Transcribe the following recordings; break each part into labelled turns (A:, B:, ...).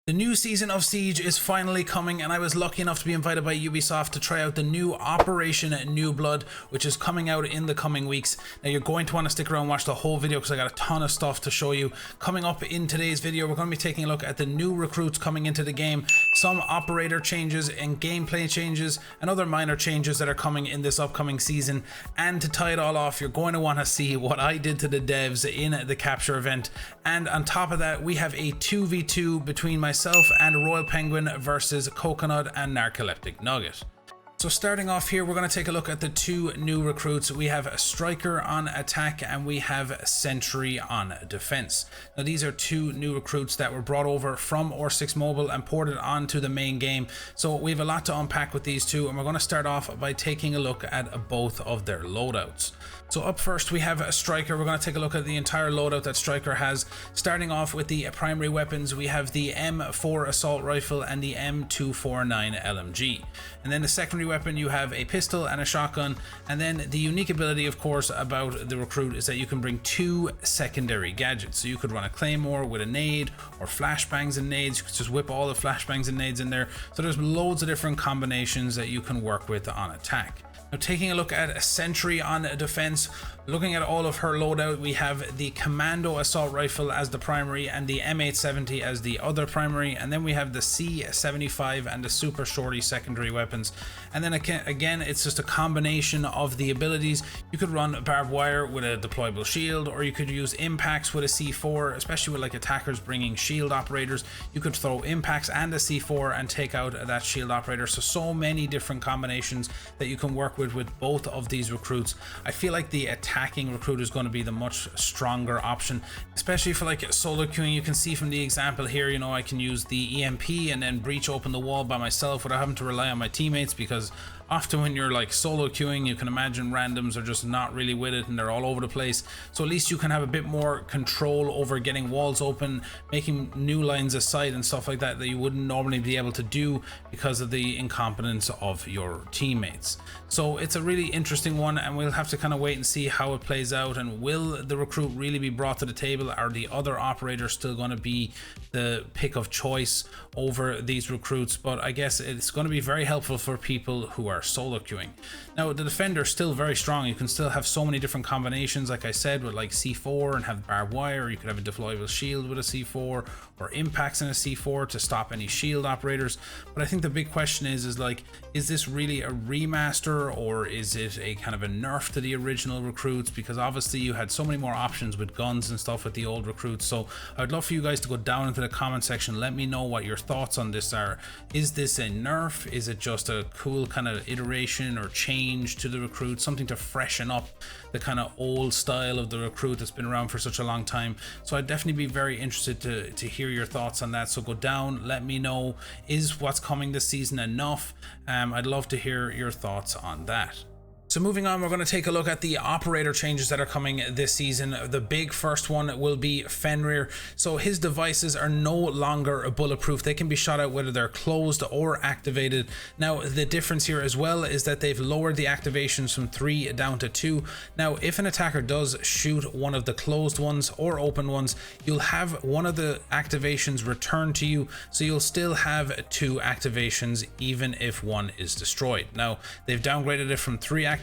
A: The new season of Siege is finally coming, and I was lucky enough to be invited by Ubisoft to try out the new Operation New Blood, which is coming out in the coming weeks. Now you're going to want to stick around and watch the whole video because I got a ton of stuff to show you. Coming up in today's video, we're going to be taking a look at the new recruits coming into the game, some operator changes and gameplay changes, and other minor changes that are coming in this upcoming season. And to tie it all off, you're going to want to see what I did to the devs in the capture event. And on top of that, we have a 2v2 between myself and Royal Penguin versus Coconut and Narcoleptic Nugget. So starting off here, we're going to take a look at the two new recruits. We have a Striker on attack and we have Sentry on defense. Now these are two new recruits that were brought over from R6 Mobile and ported onto the main game. So we have a lot to unpack with these two, and we're going to start off by taking a look at both of their loadouts. So up first we have a Striker. We're going to take a look at the entire loadout that Striker has. Starting off with the primary weapons, we have the M4 assault rifle and the M249 LMG. And then the secondary weapon, you have a pistol and a shotgun. And then the unique ability, of course, about the recruit is that you can bring two secondary gadgets. So you could run a claymore with a nade, or flashbangs and nades. You could just whip all the flashbangs and nades in there. So there's loads of different combinations that you can work with on attack. Now taking a look at a Sentry on defense, looking at all of her loadout, we have the Commando assault rifle as the primary and the M870 as the other primary, and then we have the C75 and the Super Shorty secondary weapons. And then again, it's just a combination of the abilities. You could run barbed wire with a deployable shield, or you could use impacts with a C4, especially with like attackers bringing shield operators. You could throw impacts and a C4 and take out that shield operator. So many different combinations that you can work with both of these recruits. I feel like the attacking recruit is going to be the much stronger option, especially for like solo queuing. You can see from the example here, you know, I can use the EMP and then breach open the wall by myself without having to rely on my teammates, because often when you're like solo queuing, you can imagine randoms are just not really with it and they're all over the place. So at least you can have a bit more control over getting walls open, making new lines of sight and stuff like that that you wouldn't normally be able to do because of the incompetence of your teammates. So it's a really interesting one, and we'll have to kind of wait and see how it plays out. And will the recruit really be brought to the table? Are the other operators still going to be the pick of choice over these recruits? But I guess it's going to be very helpful for people who are solo queuing. Now the Defender is still very strong. You can still have so many different combinations, like I said, with like C4 and have barbed wire. You could have a deployable shield with a C4, or impacts in a C4 to stop any shield operators. But I think the big question is like, is this really a remaster, or is it a kind of a nerf to the original recruits? Because obviously you had so many more options with guns and stuff with the old recruits. So I would love for you guys to go down into the comment section. Let me know what your thoughts on this are. Is this a nerf? Is it just a cool kind of iteration or change to the recruit, something to freshen up the kind of old style of the recruit that's been around for such a long time? So I'd definitely be very interested to hear your thoughts on that. So go down, let me know, is what's coming this season enough? I'd love to hear your thoughts on that. So moving on, we're going to take a look at the operator changes that are coming this season. The big first one will be Fenrir. So his devices are no longer bulletproof. They can be shot out whether they're closed or activated. Now the difference here as well is that they've lowered the activations from 3 down to 2. Now if an attacker does shoot one of the closed ones or open ones, you'll have one of the activations returned to you. So you'll still have 2 activations even if one is destroyed. Now they've downgraded it from 3 activations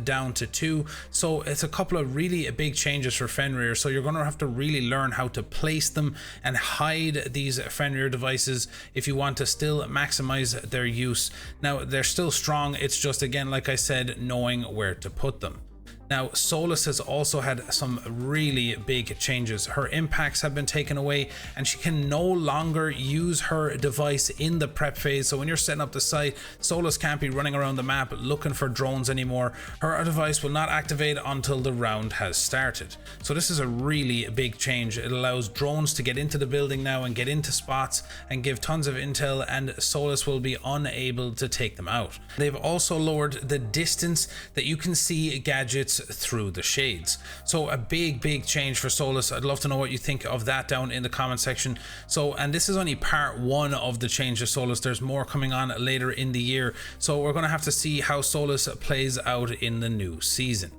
A: down to 2, so it's a couple of really big changes for Fenrir. So you're going to have to really learn how to place them and hide these Fenrir devices if you want to still maximize their use. Now they're still strong, it's just, again, like I said, knowing where to put them. Now Solis has also had some really big changes. Her impacts have been taken away and she can no longer use her device in the prep phase. So when you're setting up the site, Solis can't be running around the map looking for drones anymore. Her device will not activate until the round has started. So this is a really big change. It allows drones to get into the building now and get into spots and give tons of intel, and Solis will be unable to take them out. They've also lowered the distance that you can see gadgets through the shades. So a big change for Solis. I'd love to know what you think of that down in the comment section. So, and this is only part 1 of the change to Solis. There's more coming on later in the year, so we're going to have to see how Solis plays out in the new season.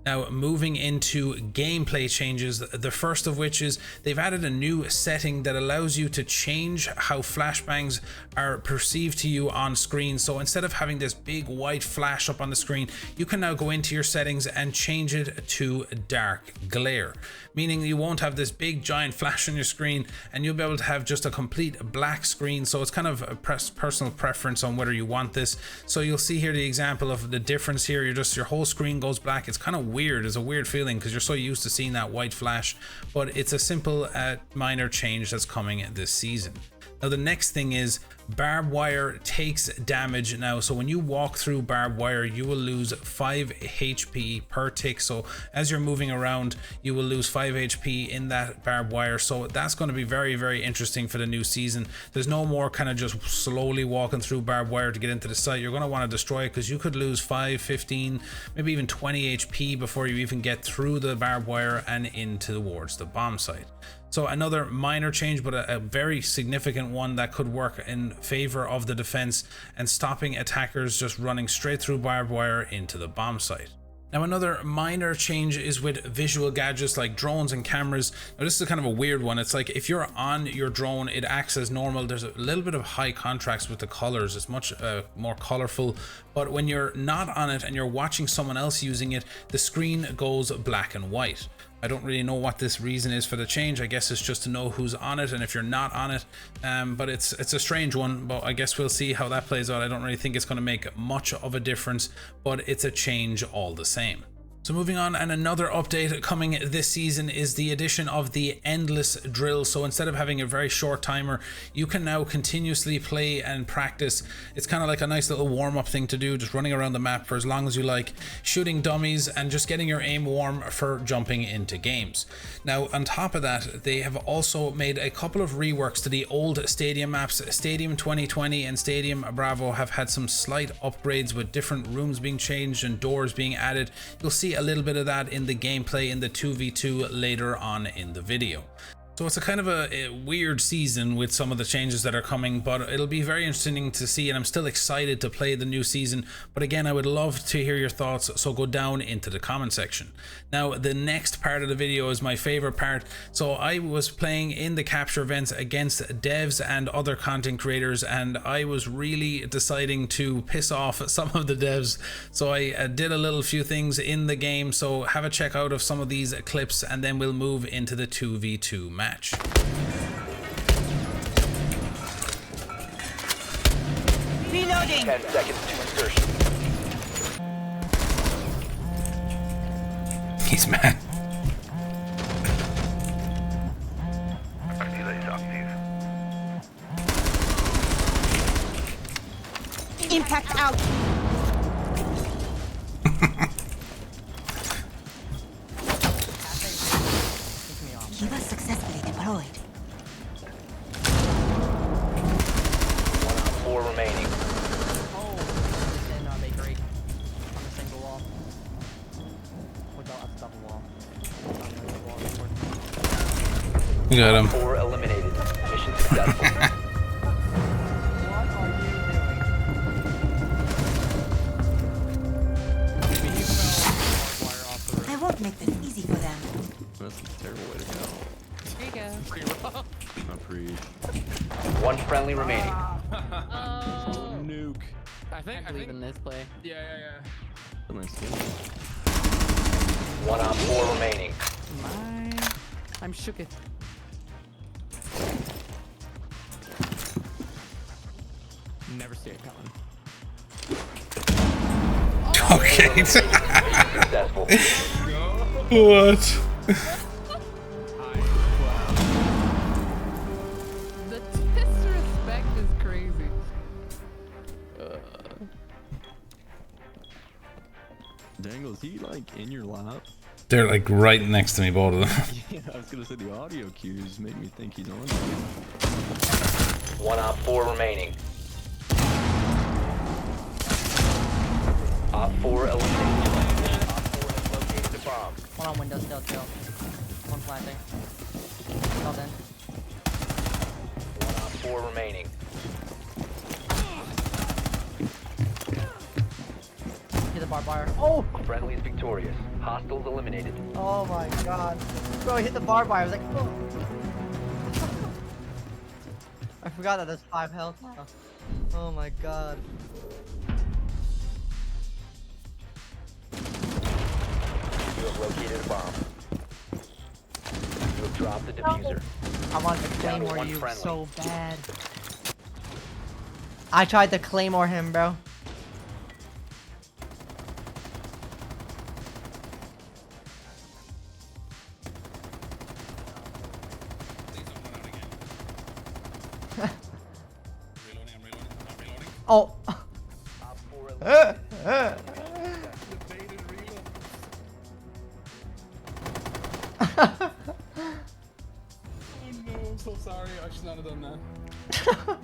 A: Now, moving into gameplay changes, the first of which is they've added a new setting that allows you to change how flashbangs are perceived to you on screen. So instead of having this big white flash up on the screen, you can now go into your settings and change it to dark glare, meaning you won't have this big giant flash on your screen and you'll be able to have just a complete black screen. So it's kind of a personal preference on whether you want this. So you'll see here the example of the difference here. Your whole screen goes black. It's kind of weird. It's a weird feeling because you're so used to seeing that white flash, but it's a simple minor change that's coming this season. Now the next thing is barbed wire takes damage now. So when you walk through barbed wire, you will lose 5 HP per tick. So as you're moving around, you will lose 5 HP in that barbed wire. So that's going to be very, very interesting for the new season. There's no more kind of just slowly walking through barbed wire to get into the site. You're going to want to destroy it because you could lose 5, 15, maybe even 20 HP before you even get through the barbed wire and into towards the bomb site. So another minor change, but a very significant one that could work in favor of the defense and stopping attackers just running straight through barbed wire into the bomb site. Now another minor change is with visual gadgets like drones and cameras. Now this is kind of a weird one. It's like if you're on your drone, it acts as normal. There's a little bit of high contrast with the colors. It's much more colorful. But when you're not on it and you're watching someone else using it, the screen goes black and white. I don't really know what this reason is for the change. I guess it's just to know who's on it and if you're not on it. But it's a strange one, but I guess we'll see how that plays out. I don't really think it's going to make much of a difference, but it's a change all the same. So moving on, and another update coming this season is the addition of the endless drill. So instead of having a very short timer, you can now continuously play and practice. It's kind of like a nice little warm-up thing to do, just running around the map for as long as you like, shooting dummies and just getting your aim warm for jumping into games. Now on top of that, they have also made a couple of reworks to the old stadium maps. Stadium 2020 and Stadium Bravo have had some slight upgrades with different rooms being changed and doors being added. You'll see a little bit of that in the gameplay in the 2v2 later on in the video. So it's a kind of a weird season with some of the changes that are coming, but it'll be very interesting to see, and I'm still excited to play the new season. But again, I would love to hear your thoughts, so go down into the comment section. Now, the next part of the video is my favorite part. So I was playing in the capture events against devs and other content creators, and I was really deciding to piss off some of the devs. So I did a little few things in the game, so have a check out of some of these clips, and then we'll move into the 2v2 match.
B: Reloading. 10 seconds to insertion.
A: He's mad.
C: Impact out. Kiva successfully deployed.
B: 1 on 4 remaining.
D: Oh, in bakery on the single wall. Without a double wall.
A: We got him.
B: 4 eliminated. Mission successful.
D: What are you doing?
C: I won't make this easy for them.
E: That's a terrible way to go.
D: Here you go.
E: Not pre.
B: 1 friendly remaining.
E: Nuke.
D: I believe in this play.
E: Nice game.
B: 1 on 4 remaining.
D: I'm shook it. Never see it coming.
A: Okay.
B: Mission successful.
A: What?
D: The disrespect is crazy.
E: Dangle, is he like in your lap?
A: They're like right next to me, both of them.
E: Yeah, I was gonna say the audio cues make me think he's on you.
B: 1 on 4 remaining. Op 4 eliminated. Op 4 has located the bomb.
D: One on window still. One planting. Well done.
B: 1 on 4 remaining.
D: Hit the barbed wire. Oh!
B: Friendly is victorious. Hostiles eliminated.
D: Oh my god. Bro, he hit the barbed wire. I was like, oh. I forgot that there's 5 health now. Oh my god.
B: You have located a bomb. You have dropped the diffuser.
D: I want to
B: Down to
D: claymore
B: one
D: you
B: friendly.
D: so bad. I tried to claymore him, bro. Oh.
B: Op 4 eliminated.
A: Oh no, I'm so sorry. I should not have done that.